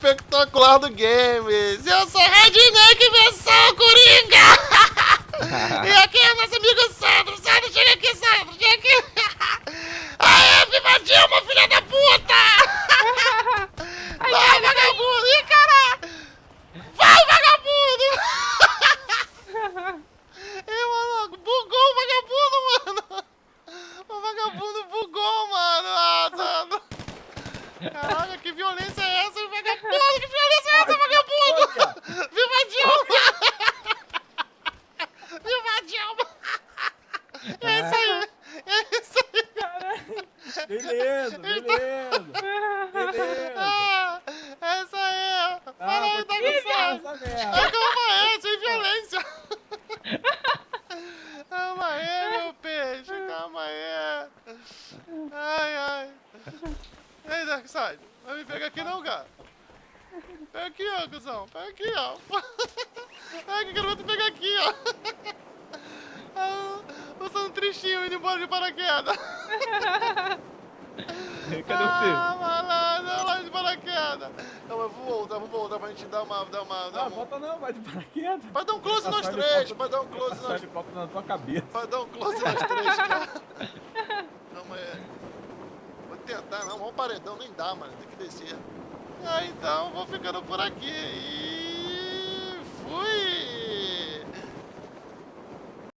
espetacular do Games. Eu sou Redneck versão Coringa. E aqui é nosso amigo Sandro. Sandro, chega aqui, Sandro. Chega aqui. Aê, viva Dilma, filha da puta. Vai, vagabundo. Ih, caralho. Vai, vagabundo. Ih, mano, bugou o vagabundo, mano. O vagabundo bugou, mano. Ah, Sandro. Caraca, que violência é essa, vagabundo? Que violência é essa, vagabundo? Viva Dilma! Viva Dilma! É isso aí! É isso aí! Caralho. Beleza, beleza. Ah, é isso aí! Fala aí, tá com certo! Calma aí, sem violência! Calma aí, meu peixe! Calma aí! Ai, ai! E aí, Darkseid? Vai me pegar aqui não, cara? Pega aqui, ó, cuzão. Pega aqui, ó. Pega aqui, que eu vou te pegar aqui, ó. Eu sou um tristinho indo embora de paraquedas. Cadê você? Ah, malandro, lá de paraquedas. Não, mas vou voltar pra gente dar uma... Não, volta não, vai de paraquedas. Vai dar um close nós três, vai dar um close nós... helicóptero na tua cabeça. Vai dar um close nós três, cara. Calma aí. Vou tentar, não, vamos paredão, nem dá, mano, tem que descer. Ah, então, vou ficando por aqui e... fui!